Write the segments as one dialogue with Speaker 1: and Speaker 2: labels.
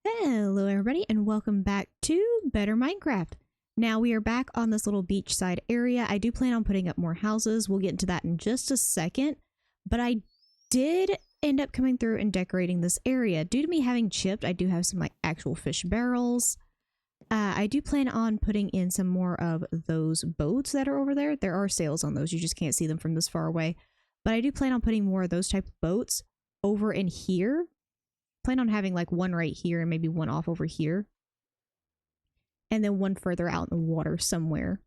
Speaker 1: Hello everybody and welcome back to Better Minecraft. Now we are back on this little beachside area. I do plan on putting up more houses. We'll get into that in just a second. But I did end up coming through and decorating this area. Due to me having chipped, I do have some like actual fish barrels. I do plan on putting in some more of those boats that are over there. There are sails on those. You just can't see them from this far away. But I do plan on putting more of those type of boats over in here. Plan on having like one right here and maybe one off over here. And then one further out in the water somewhere.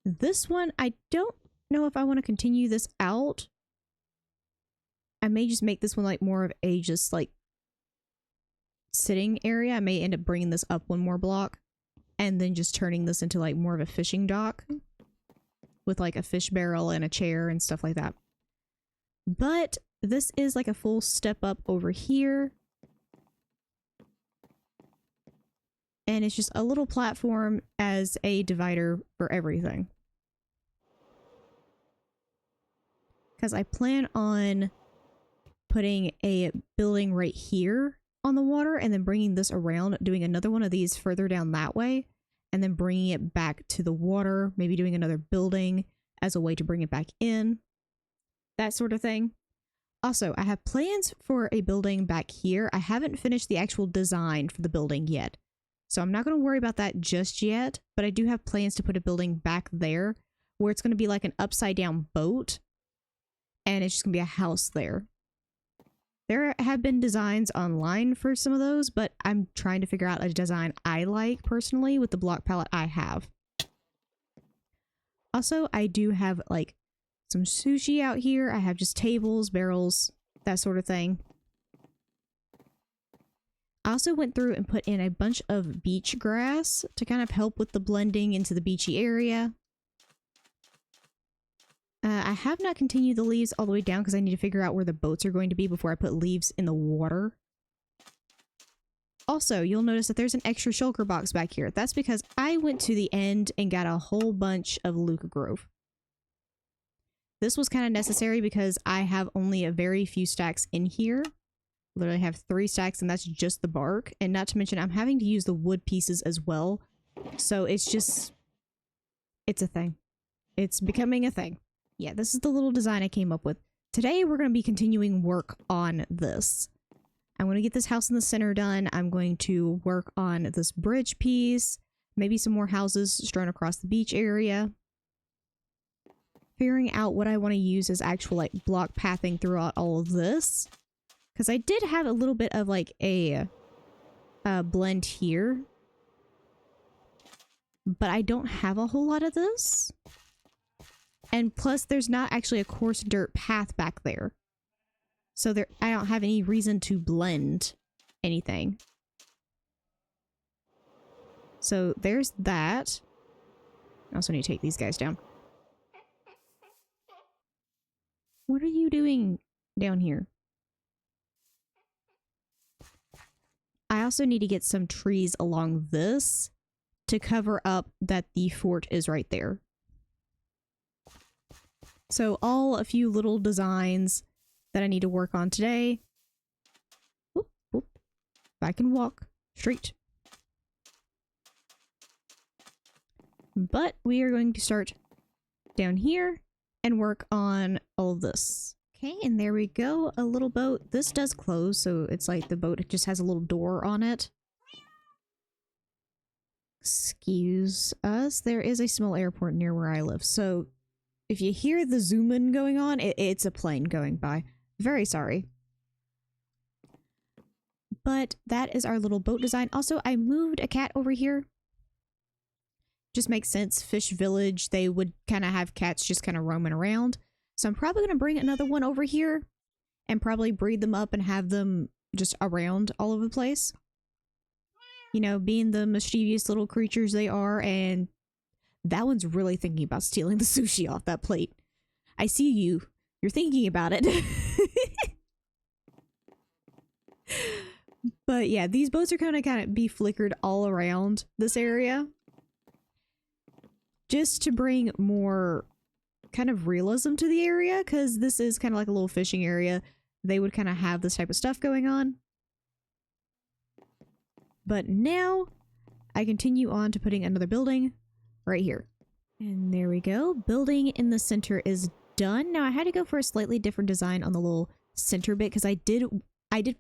Speaker 1: This one, I don't know if I want to continue this out. I may just make this one like more of a just like sitting area. I may end up bringing this up one more block and then just turning this into like more of a fishing dock with like a fish barrel and a chair and stuff like that. But this is like a full step up over here. And it's just a little platform as a divider for everything. Because I plan on putting a building right here on the water and then bringing this around, doing another one of these further down that way, and then bringing it back to the water, maybe doing another building as a way to bring it back in. That sort of thing. Also, I have plans for a building back here. I haven't finished the actual design for the building yet. So I'm not going to worry about that just yet, but I do have plans to put a building back there where it's going to be like an upside down boat and it's just going to be a house there. There have been designs online for some of those, but I'm trying to figure out a design I like personally with the block palette I have. Also, I do have like some sushi out here. I have just tables, barrels, that sort of thing. I also went through and put in a bunch of beach grass to kind of help with the blending into the beachy area. I have not continued the leaves all the way down because I need to figure out where the boats are going to be before I put leaves in the water. Also, you'll notice that there's an extra shulker box back here. That's because I went to the end and got a whole bunch of Luca Grove. This was kind of necessary because I have only a very few stacks in here. Literally have 3 stacks and that's just the bark. And not to mention I'm having to use the wood pieces as well. So it's just, it's a thing. It's becoming a thing. Yeah, this is the little design I came up with. Today we're going to be continuing work on this. I'm going to get this house in the center done. I'm going to work on this bridge piece. Maybe some more houses strewn across the beach area. Figuring out what I want to use as actual like block pathing throughout all of this. Because I did have a little bit of like a blend here. But I don't have a whole lot of this. And plus there's not actually a coarse dirt path back there. So there, I don't have any reason to blend anything. So there's that. I also need to take these guys down. What are you doing down here? I also need to get some trees along this to cover up that the fort is right there. So all a few little designs that I need to work on today. Whoop, whoop. I can walk straight. But we are going to start down here and work on all of this. Okay, and there we go. A little boat. This does close, so it's like the boat just has a little door on it. Excuse us. There is a small airport near where I live, so if you hear the zoom-in going on, it's a plane going by. Very sorry. But that is our little boat design. Also, I moved a cat over here. Just makes sense. Fish village, they would kind of have cats just kind of roaming around. So I'm probably going to bring another one over here and probably breed them up and have them just around all over the place. You know, being the mischievous little creatures they are. And that one's really thinking about stealing the sushi off that plate. I see you. You're thinking about it. But yeah, these boats are kind of be flickered all around this area. Just to bring more kind of realism to the area, because this is kind of like a little fishing area. They would kind of have this type of stuff going on. But now I continue on to putting another building right here. And there we go. Building in the center is done. Now I had to go for a slightly different design on the little center bit because I did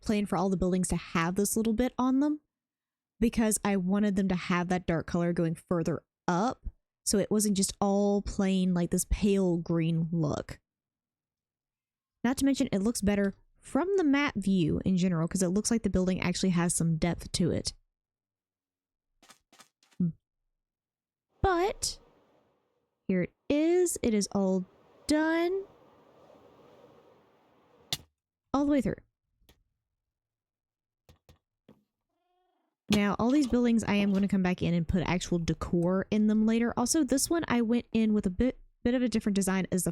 Speaker 1: plan for all the buildings to have this little bit on them because I wanted them to have that dark color going further up. So it wasn't just all plain like this pale green look. Not to mention it looks better from the map view in general because it looks like the building actually has some depth to it. But here it is. It is all done. All the way through. Now, all these buildings, I am going to come back in and put actual decor in them later. Also, this one I went in with a bit of a different design as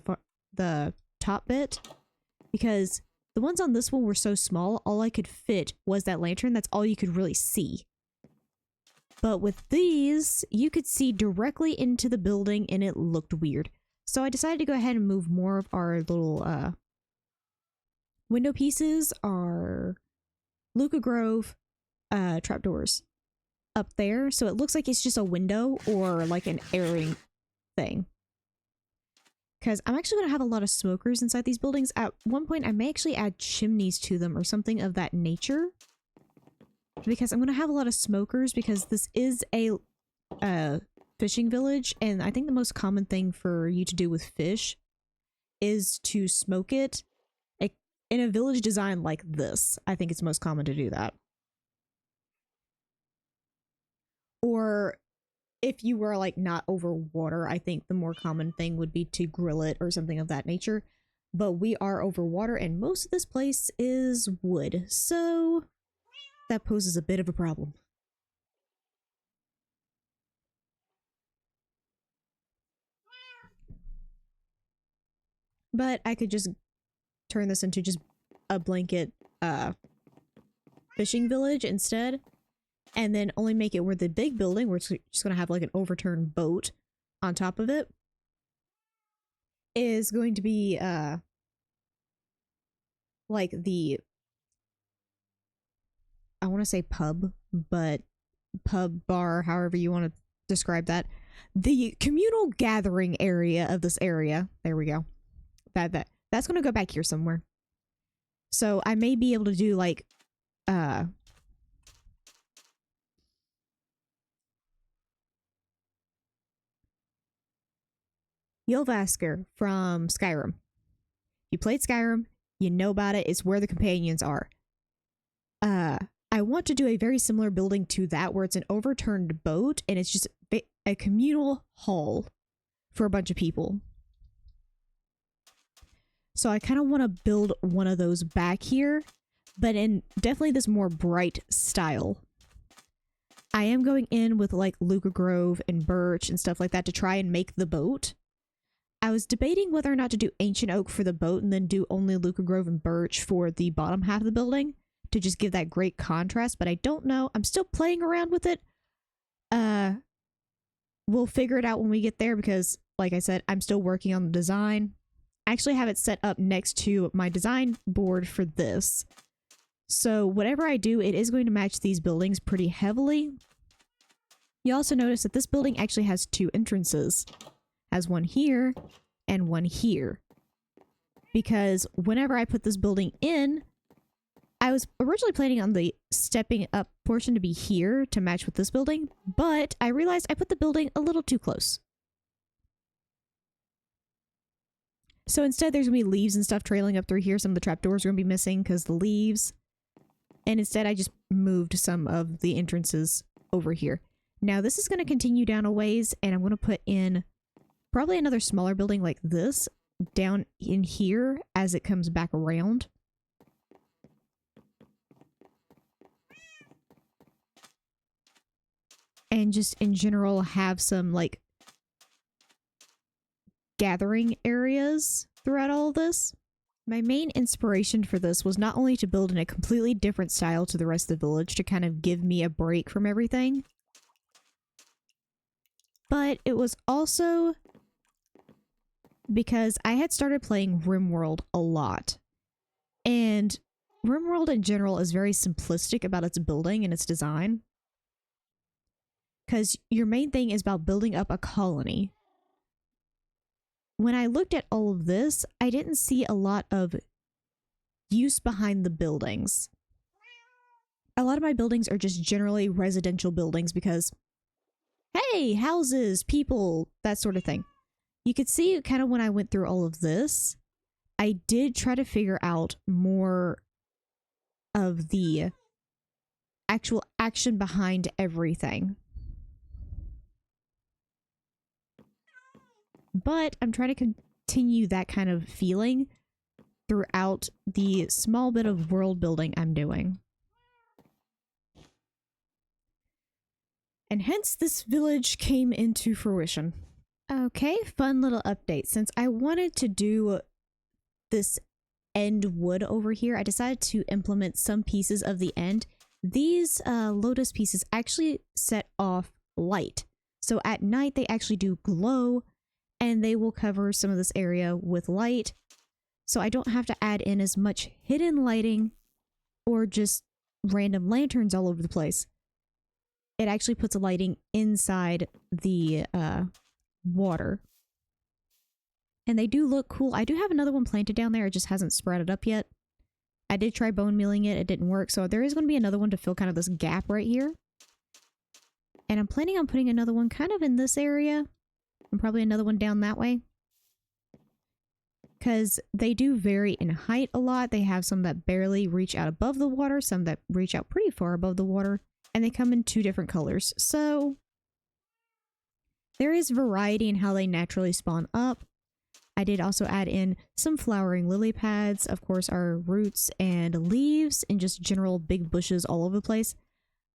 Speaker 1: the top bit because the ones on this one were so small, all I could fit was that lantern. That's all you could really see. But with these, you could see directly into the building and it looked weird. So I decided to go ahead and move more of our little window pieces, our Luca Grove trapdoors up there. So it looks like it's just a window or like an airing thing. Because I'm actually going to have a lot of smokers inside these buildings. At one point, I may actually add chimneys to them or something of that nature. Because I'm going to have a lot of smokers because this is a fishing village. And I think the most common thing for you to do with fish is to smoke it. In a village design like this, I think it's most common to do that. Or if you were like not over water, I think the more common thing would be to grill it or something of that nature. But we are over water and most of this place is wood. So that poses a bit of a problem. But I could just turn this into just a blanket fishing village instead. And then only make it where the big building, where it's just going to have like an overturned boat on top of it, is going to be like the, I want to say pub, but pub, bar, however you want to describe that. The communal gathering area of this area. There we go. That's going to go back here somewhere. So I may be able to do like Ylvaskr from Skyrim. You played Skyrim, you know about it, it's where the companions are. I want to do a very similar building to that where it's an overturned boat and it's just a communal hall for a bunch of people. So I kind of want to build one of those back here, but in definitely this more bright style. I am going in with like Luca Grove and birch and stuff like that to try and make the boat. I was debating whether or not to do ancient oak for the boat and then do only Luca Grove and birch for the bottom half of the building to just give that great contrast, but I don't know. I'm still playing around with it. We'll figure it out when we get there because, like I said, I'm still working on the design. I actually have it set up next to my design board for this. So whatever I do, it is going to match these buildings pretty heavily. You also notice that this building actually has two entrances. Has one here and one here. Because whenever I put this building in, I was originally planning on the stepping up portion to be here to match with this building, but I realized I put the building a little too close. So instead there's going to be leaves and stuff trailing up through here. Some of the trapdoors are going to be missing because the leaves. And instead I just moved some of the entrances over here. Now this is going to continue down a ways and I'm going to put in probably another smaller building like this down in here as it comes back around. And just in general have some like gathering areas throughout all of this. My main inspiration for this was not only to build in a completely different style to the rest of the village to kind of give me a break from everything, but it was also because I had started playing RimWorld a lot. And RimWorld in general is very simplistic about its building and its design. because your main thing is about building up a colony. When I looked at all of this, I didn't see a lot of use behind the buildings. A lot of my buildings are just generally residential buildings because, hey, houses, people, that sort of thing. You could see kind of when I went through all of this, I did try to figure out more of the actual action behind everything. But I'm trying to continue that kind of feeling throughout the small bit of world building I'm doing. And hence this village came into fruition. Okay, fun little update. Since I wanted to do this end wood over here, I decided to implement some pieces of the end. These lotus pieces actually set off light. So at night they actually do glow, and they will cover some of this area with light. So I don't have to add in as much hidden lighting or just random lanterns all over the place. It actually puts a lighting inside the water. And they do look cool. I do have another one planted down there. It just hasn't sprouted up yet. I did try bone mealing it. It didn't work. So there is going to be another one to fill kind of this gap right here. And I'm planning on putting another one kind of in this area. And probably another one down that way. Because they do vary in height a lot. They have some that barely reach out above the water. Some that reach out pretty far above the water. And they come in 2 different colors. So there is variety in how they naturally spawn up. I did also add in some flowering lily pads, of course our roots and leaves, and just general big bushes all over the place.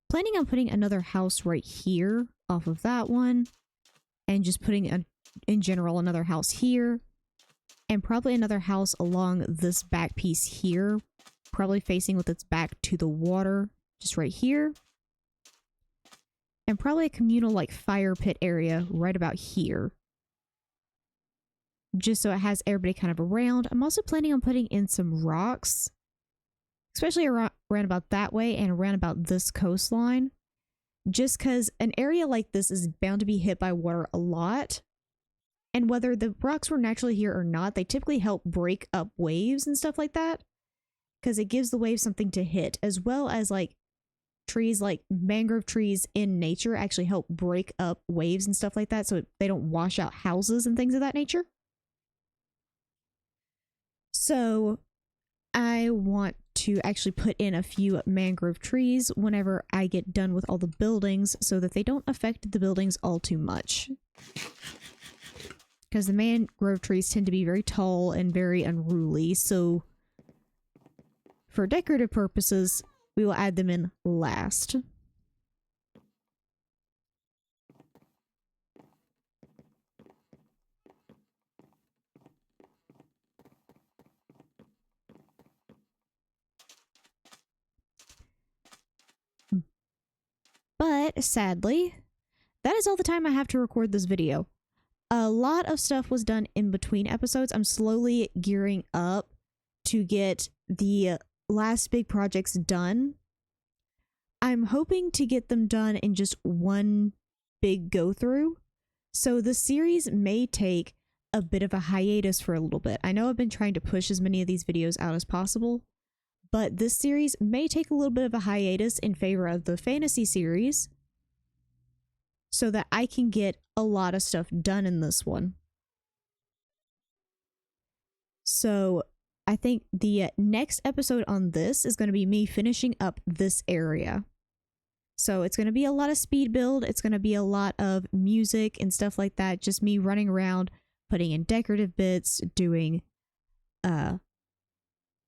Speaker 1: Planning on putting another house right here off of that one, and just putting in general another house here, and probably another house along this back piece here, probably facing with its back to the water, just right here. And probably a communal like fire pit area right about here. Just so it has everybody kind of around. I'm also planning on putting in some rocks, especially around about that way and around about this coastline. Just because an area like this is bound to be hit by water a lot. And whether the rocks were naturally here or not, they typically help break up waves and stuff like that. Because it gives the waves something to hit, as well as like trees like mangrove trees in nature actually help break up waves and stuff like that so they don't wash out houses and things of that nature. So I want to actually put in a few mangrove trees whenever I get done with all the buildings so that they don't affect the buildings all too much. Because the mangrove trees tend to be very tall and very unruly, so for decorative purposes, we will add them in last. But sadly, that is all the time I have to record this video. A lot of stuff was done in between episodes. I'm slowly gearing up to get the last big projects done. I'm hoping to get them done in just one big go through. So the series may take a bit of a hiatus for a little bit. I know I've been trying to push as many of these videos out as possible, but this series may take a little bit of a hiatus in favor of the fantasy series so that I can get a lot of stuff done in this one. So I think the next episode on this is going to be me finishing up this area. So it's going to be a lot of speed build. It's going to be a lot of music and stuff like that. Just me running around, putting in decorative bits, doing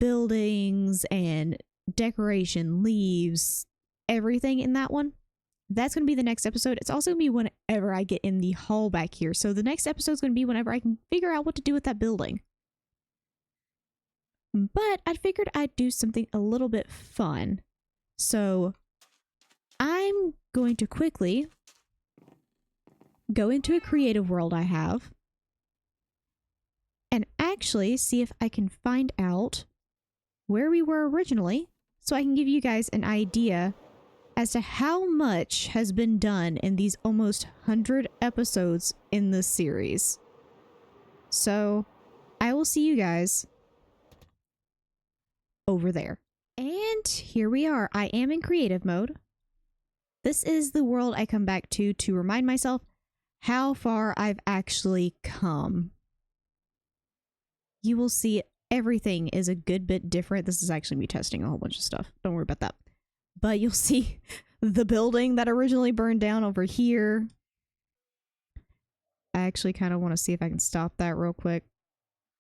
Speaker 1: buildings and decoration, leaves, everything in that one. That's going to be the next episode. It's also going to be whenever I get in the hall back here. So the next episode is going to be whenever I can figure out what to do with that building. But I figured I'd do something a little bit fun. So I'm going to quickly go into a creative world I have and actually see if I can find out where we were originally so I can give you guys an idea as to how much has been done in these almost 100 episodes in this series. So, I will see you guys over there. And here we are. I am in creative mode. This is the world I come back to remind myself how far I've actually come. You will see everything is a good bit different. This is actually me testing a whole bunch of stuff. Don't worry about that. But you'll see the building that originally burned down over here. I actually kind of want to see if I can stop that real quick,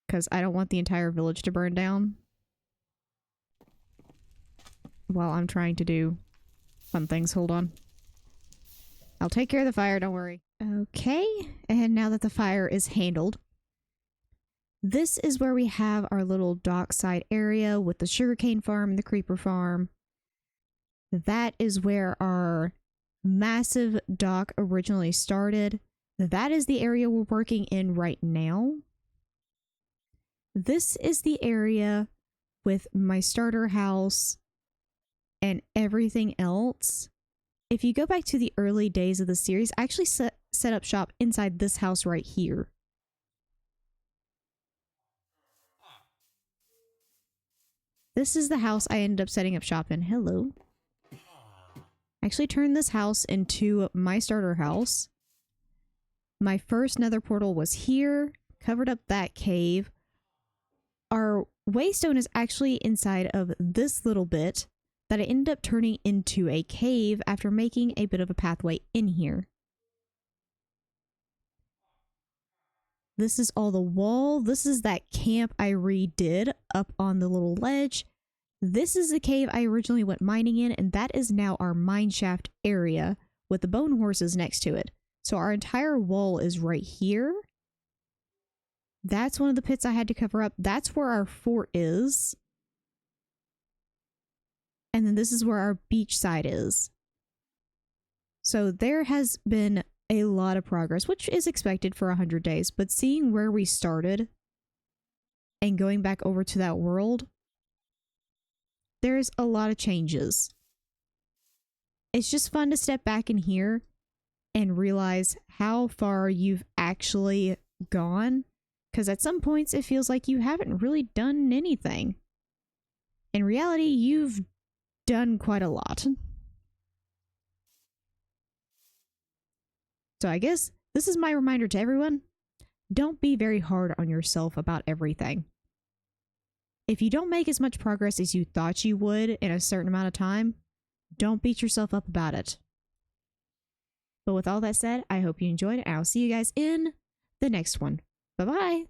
Speaker 1: because I don't want the entire village to burn down while I'm trying to do fun things. Hold on. I'll take care of the fire, don't worry. Okay, and now that the fire is handled, this is where we have our little dockside area with the sugarcane farm and the creeper farm. That is where our massive dock originally started. That is the area we're working in right now. This is the area with my starter house and everything else. If you go back to the early days of the series, I actually set up shop inside this house right here. This is the house I ended up setting up shop in. Hello. I actually turned this house into my starter house. My first nether portal was here, covered up that cave. Our waystone is actually inside of this little bit that I ended up turning into a cave after making a bit of a pathway in here. This is all the wall. This is that camp I redid up on the little ledge. This is the cave I originally went mining in, and that is now our mine shaft area with the bone horses next to it. So our entire wall is right here. That's one of the pits I had to cover up. That's where our fort is. And then this is where our beach side is. So there has been a lot of progress, which is expected for 100 days, but seeing where we started and going back over to that world, there's a lot of changes. It's just fun to step back in here and realize how far you've actually gone, because at some points it feels like you haven't really done anything. In reality, you've done quite a lot. So I guess this is my reminder to everyone. Don't be very hard on yourself about everything. If you don't make as much progress as you thought you would in a certain amount of time, don't beat yourself up about it. But with all that said, I hope you enjoyed, and I'll see you guys in the next one. Bye-bye!